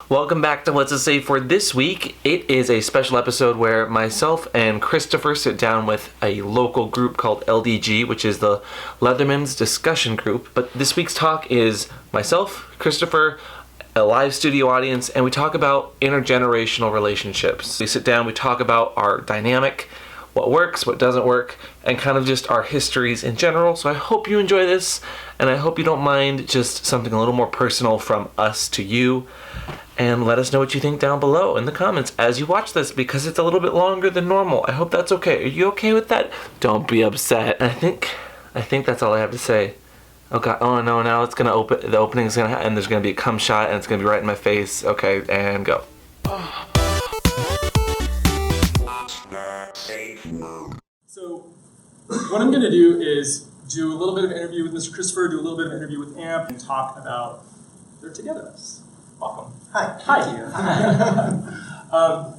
Welcome back to Let's Just Say for this week. It is a special episode where myself and Christopher sit down with a local group called LDG, which is the Leatherman's Discussion Group. But this week's talk is myself, Christopher, a live studio audience, and we talk about intergenerational relationships. We sit down, we talk about our dynamic, what works, what doesn't work, and kind of just our histories in general. So I hope you enjoy this, and I hope you don't mind just something a little more personal from us to you. And let us know what you think down below in the comments as you watch this, because it's a little bit longer than normal. I hope that's okay. Are you okay with that? Don't be upset. I think that's all I have to say. Oh god, oh no, now it's gonna open, the opening's gonna and there's gonna be a cum shot and it's gonna be right in my face. Okay, and go. So, what I'm gonna do is do a little bit of an interview with Mr. Christopher, do a little bit of an interview with Amp, and talk about their togetherness. Welcome. Hi.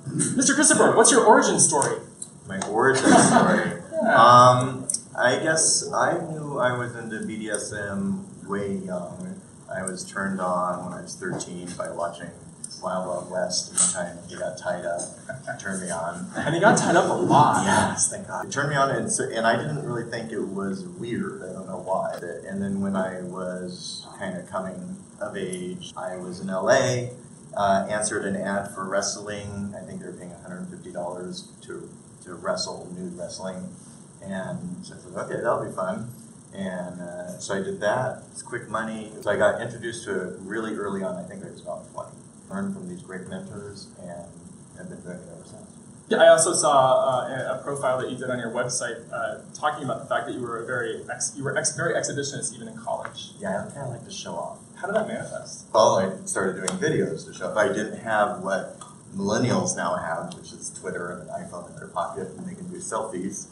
Mr. Christopher, what's your origin story? My origin story. Yeah. I guess I knew I was into BDSM way young. I was turned on when I was 13 by watching Wild Wild West, and the time he got tied up, it turned me on. And he got tied up a lot. Yes, thank God. It turned me on, and I didn't really think it was weird. I don't know why. And then when I was kind of coming of age, I was in LA, answered an ad for wrestling. I think they were paying $150 to wrestle, nude wrestling. And so I said, okay, that'll be fun. And so I did that. It's quick money. So I got introduced to it really early on. I think I was about 20. Learned from these great mentors, and have been doing it ever since. Yeah, I also saw a profile that you did on your website talking about the fact that you were very exhibitionist even in college. Yeah, I kind of like to show off. How did that manifest? Well, I started doing videos to show off. I didn't have what millennials now have, which is Twitter and an iPhone in their pocket, and they can do selfies.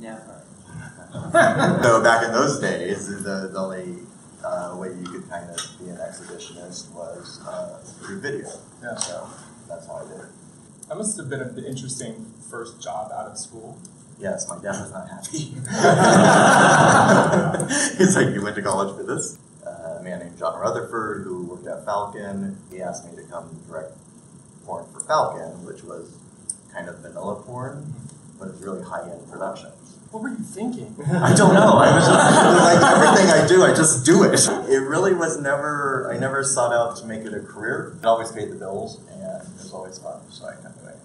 Never. So back in those days, the only way you could kind of be an exhibitionist was through video. Yeah. So that's how I did it. That must have been an interesting first job out of school. Yes, my dad was not happy. He's like, you went to college for this? A man named John Rutherford, who worked at Falcon, he asked me to come direct porn for Falcon, which was kind of vanilla porn, but it's really high-end production. What were you thinking? I don't know. I was just, like everything I do, I just do it. It really was I never sought out to make it a career. It always paid the bills, and it was always fun, so I kept doing it.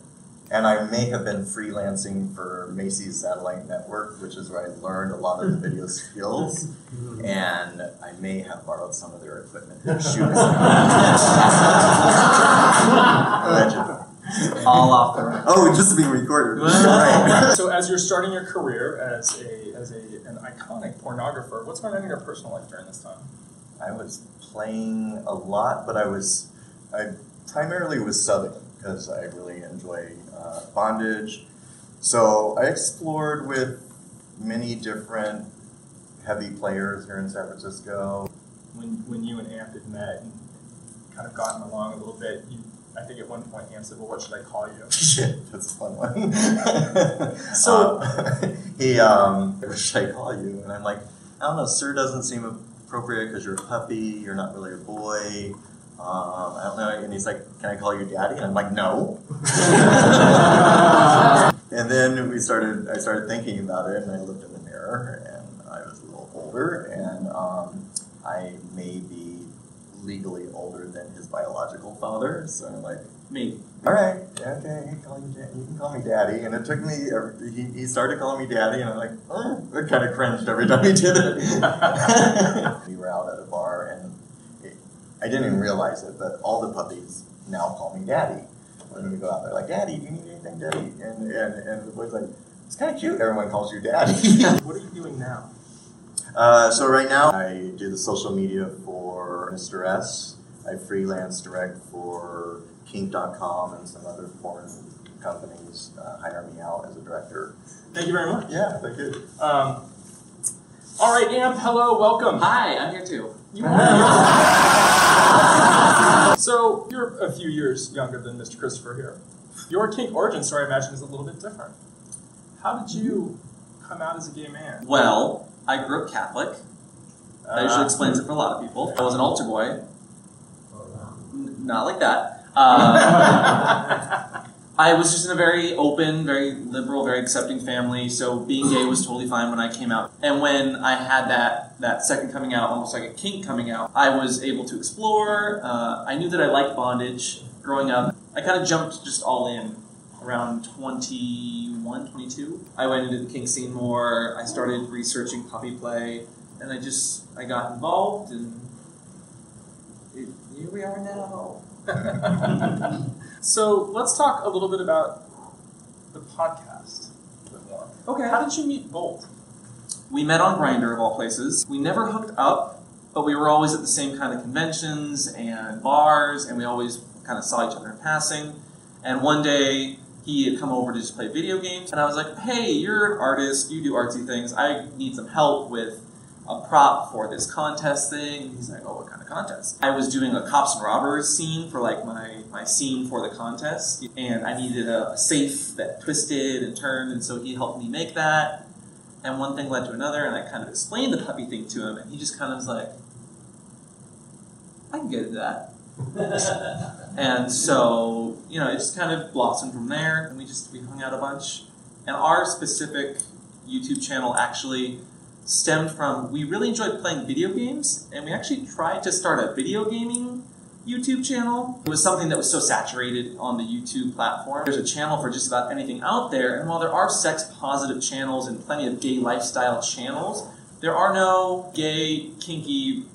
And I may have been freelancing for Macy's Satellite Network, which is where I learned a lot of the video skills, and I may have borrowed some of their equipment to shoot. Allegedly. All off the record. Oh, just being recorded. Right. So as you're starting your career as an iconic pornographer, what's going on in your personal life during this time? I was playing a lot, but I primarily was subbing because I really enjoy bondage. So I explored with many different heavy players here in San Francisco. When you and Amp had met and kind of gotten along a little bit, I think at one point Amp said, well, what should I call you? Shit, that's a fun one. So what should I call you? And I'm like, I don't know, sir doesn't seem appropriate because you're a puppy, you're not really a boy. I don't know. And he's like, can I call you daddy? And I'm like, no. And then I started thinking about it, and I looked in the mirror, and I was a little older, and I may be legally older than his biological father, so I'm like, Me. all right, yeah, okay, you can call me daddy. And it took me, he started calling me daddy, and I'm like, oh, I kind of cringed every time he did it. We were out at a bar, and I didn't even realize it, but all the puppies now call me daddy. When we go out there, like, daddy, do you need anything, daddy? And the boy's like, it's kind of cute, everyone calls you daddy. what are you doing now? So right now, I do the social media for Mr. S. I freelance direct for Kink.com and some other porn companies hire me out as a director. Thank you very much. Yeah, thank you. All right, Amp, hello, welcome. Hi, I'm here too. You are. So you're a few years younger than Mr. Christopher here. Your kink origin story, I imagine, is a little bit different. How did you come out as a gay man? Well, I grew up Catholic. That usually explains it for a lot of people. I was an altar boy. not like that. I was just in a very open, very liberal, very accepting family, so being gay was totally fine when I came out. And when I had that second coming out, almost like a kink coming out, I was able to explore. I knew that I liked bondage growing up. I kind of jumped just all in around 21, 22. I went into the kink scene more. I started researching puppy play, and I got involved, and here we are now. So let's talk a little bit about the podcast a bit more. Okay. How did you meet Bolt? We met on Grindr, of all places. We never hooked up, but we were always at the same kind of conventions and bars, and we always kind of saw each other in passing. And one day, he had come over to just play video games, and I was like, hey, you're an artist, you do artsy things, I need some help with a prop for this contest thing. And he's like, oh, what kind of contest? I was doing a cops and robbers scene for like my scene for the contest, and I needed a safe that twisted and turned, and so he helped me make that. And one thing led to another, and I kind of explained the puppy thing to him, and he just kind of was like, I can get into that. And so, it just kind of blossomed from there, and we hung out a bunch. And our specific YouTube channel actually stemmed from, we really enjoyed playing video games, and we actually tried to start a video gaming YouTube channel. It was something that was so saturated on the YouTube platform. There's a channel for just about anything out there, and while there are sex-positive channels and plenty of gay lifestyle channels, there are no gay, kinky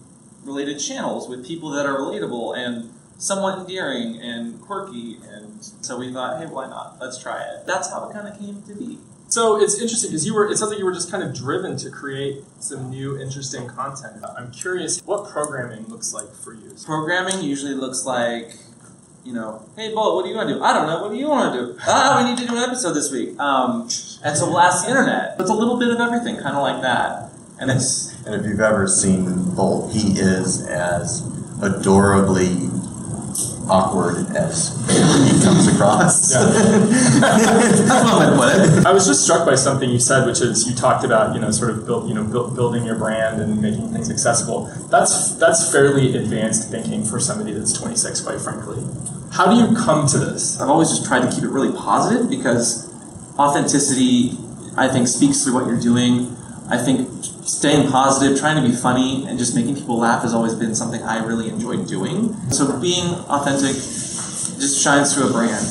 related channels with people that are relatable and somewhat endearing and quirky, and so we thought, hey, why not? Let's try it. That's how it kind of came to be. So it's interesting because it sounds like you were just kind of driven to create some new, interesting content. I'm curious what programming looks like for you. Programming usually looks like, hey, Bolt, what do you want to do? I don't know. What do you want to do? We need to do an episode this week. And so we'll ask the internet. It's a little bit of everything, kind of like that. And if you've ever seen Bolt, he is as adorably awkward as he comes across. Yeah. That's one way to put it. I was just struck by something you said, which is you talked about building your brand and making things accessible. That's fairly advanced thinking for somebody that's 26, quite frankly. How do you come to this? I've always just tried to keep it really positive because authenticity, I think, speaks through what you're doing. I think staying positive, trying to be funny, and just making people laugh has always been something I really enjoyed doing. So being authentic just shines through a brand,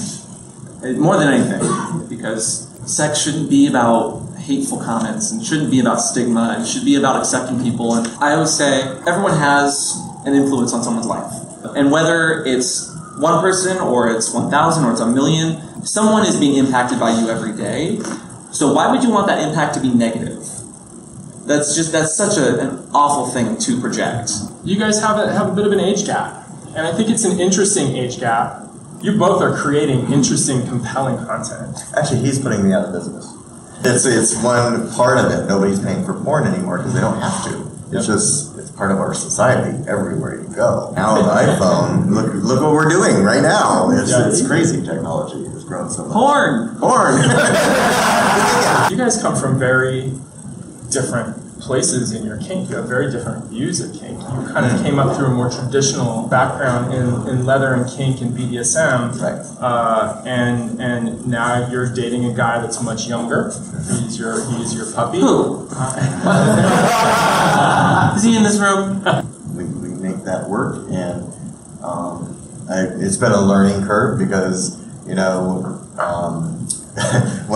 more than anything, because sex shouldn't be about hateful comments and shouldn't be about stigma and should be about accepting people. And I always say everyone has an influence on someone's life. And whether it's one person or it's 1,000 or it's 1,000,000, someone is being impacted by you every day. So why would you want that impact to be negative? That's such an awful thing to project. You guys have a bit of an age gap, and I think it's an interesting age gap. You both are creating interesting, compelling content. Actually, he's putting me out of business. It's one part of it. Nobody's paying for porn anymore because they don't have to. It's it's part of our society everywhere you go. Now the iPhone, look what we're doing right now. It's crazy. Technology has grown so much. Porn. You guys come from very different places in your kink. You have very different views of kink. You kind of came up through a more traditional background in leather and kink and BDSM, Right. And now you're dating a guy that's much younger. He's your puppy. Who? Is he in this room? We make that work, and it's been a learning curve because when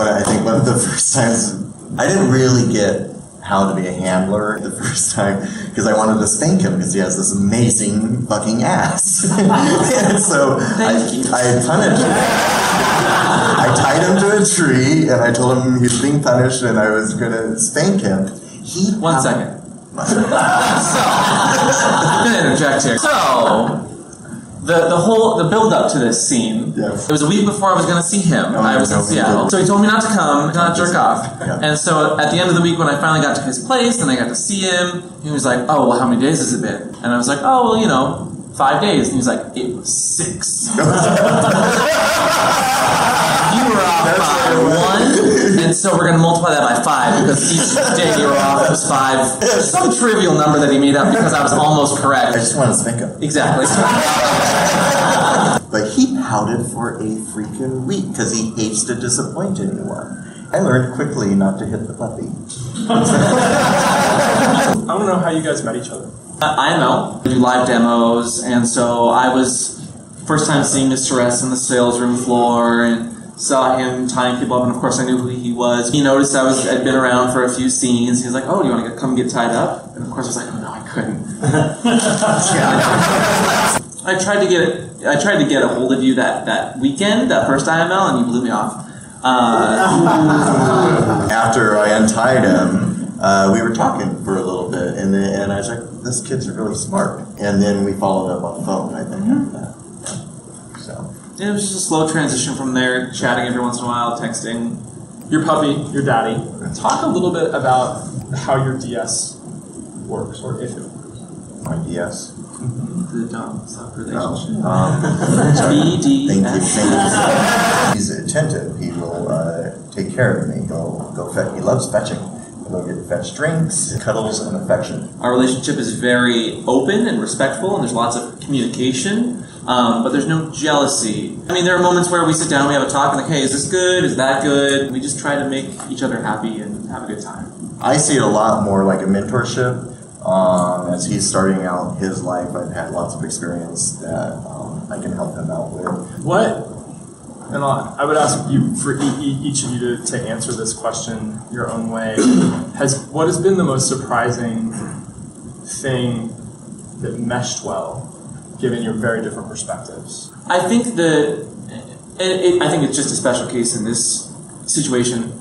I think one of the first times I didn't really get how to be a handler the first time because I wanted to spank him because he has this amazing fucking ass. And so I punished him. I tied him to a tree and I told him he was being punished and I was going to spank him. One second. I'm going to interject here. So, the build up to this scene, Yes. it was a week before I was going to see him. I was in Seattle. So he told me not to come, not jerk off. Yeah. And so at the end of the week when I finally got to his place and I got to see him, he was like, oh, well, how many days has it been? And I was like, oh, well, 5 days. And he was like, it was 6. You were off by 1, and so we're going to multiply that by 5 because each day you were off was 5. Some trivial number that he made up because I was almost correct. I just want to spank him. Exactly. pouted for a freaking week because he hates to disappoint anyone. I learned quickly not to hit the puppy. I want to know how you guys met each other. IML, we do live demos, and so I was first time seeing Mr. S on the sales room floor and saw him tying people up, and of course I knew who he was. He noticed I'd been around for a few scenes. He was like, "Oh, do you want to come get tied up?" And of course I was like, "Oh no, I couldn't." I tried to get a hold of you that weekend, that first IML, and you blew me off. After I untied him, we were talking for a little bit, and I was like, "This kid's really smart." And then we followed up on the phone, I think, after that. So It was just a slow transition from there, chatting every once in a while, texting. Your puppy, your daddy. Talk a little bit about how your DS works, or if it works. my DS. The dumb sub relationship. Sorry. Thank BDS. you. He's attentive. He will take care of me. Go fetch. He loves fetching. He'll go get fetch drinks, cuddles, and affection. Our relationship is very open and respectful, and there's lots of communication, but there's no jealousy. I mean, there are moments where we sit down, we have a talk, and like, hey, is this good? Is that good? We just try to make each other happy and have a good time. I see it a lot more like a mentorship. As he's starting out his life, I've had lots of experience that I can help him out with. What? And I would ask you for each of you to answer this question your own way. What has been the most surprising thing that meshed well, given your very different perspectives? I think I think it's just a special case in this situation.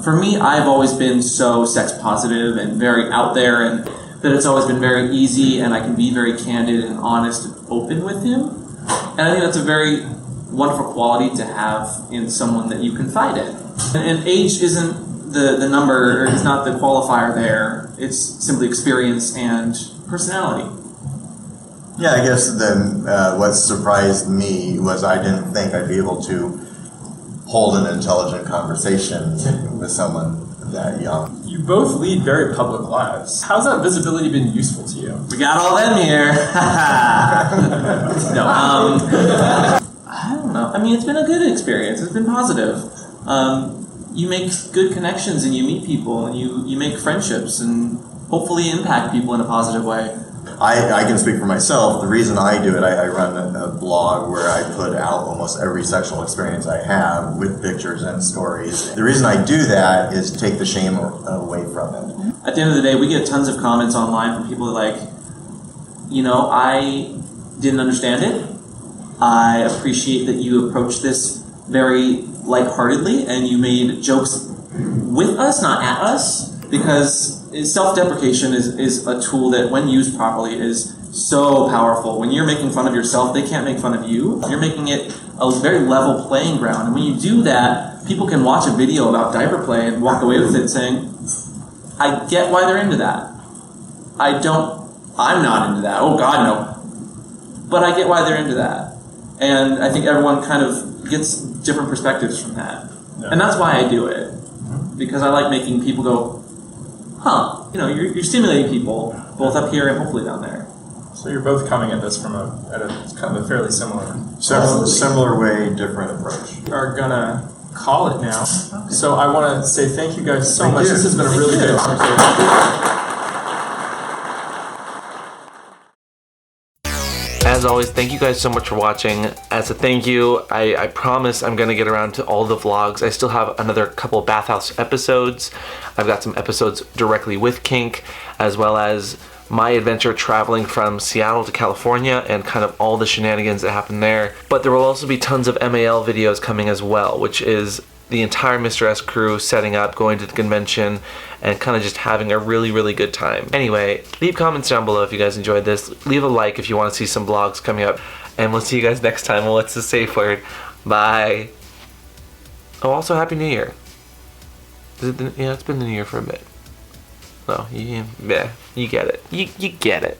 For me, I've always been so sex positive and very out there, and that it's always been very easy, and I can be very candid and honest and open with him. And I think that's a very wonderful quality to have in someone that you confide in. And age isn't the number, or it's not the qualifier there. It's simply experience and personality. Yeah, I guess what surprised me was I didn't think I'd be able to hold an intelligent conversation with someone that young. You both lead very public lives. How's that visibility been useful to you? We got all them here. No, I don't know. I mean, it's been a good experience. It's been positive. You make good connections and you meet people and you make friendships and hopefully impact people in a positive way. I can speak for myself. The reason I do it, I run a blog where I put out almost every sexual experience I have with pictures and stories. The reason I do that is to take the shame away from it. At the end of the day, we get tons of comments online from people that I didn't understand it. I appreciate that you approached this very lightheartedly and you made jokes with us, not at us, because self-deprecation is a tool that, when used properly, is so powerful. When you're making fun of yourself, they can't make fun of you. You're making it a very level playing ground. And when you do that, people can watch a video about diaper play and walk away with it saying, I get why they're into that. I'm not into that. Oh, God, no. But I get why they're into that. And I think everyone kind of gets different perspectives from that. Yeah. And that's why I do it. Because I like making people go, huh, you're stimulating people, both up here and hopefully down there. So you're both coming at this from a kind of a fairly similar way, different approach. We are gonna call it now. Okay. So I want to say thank you guys so much. This has been a really good conversation. As always, thank you guys so much for watching. As a thank you, I promise I'm going to get around to all the vlogs. I still have another couple bathhouse episodes. I've got some episodes directly with Kink, as well as my adventure traveling from Seattle to California and kind of all the shenanigans that happen there. But there will also be tons of MAL videos coming as well, which is the entire Mr. S crew setting up, going to the convention, and kind of just having a really, really good time. Anyway, leave comments down below if you guys enjoyed this. Leave a like if you want to see some vlogs coming up. And we'll see you guys next time. Well, what's the safe word? Bye. Oh, also Happy New Year. Yeah, it's been the New Year for a bit. No, you get it. You get it.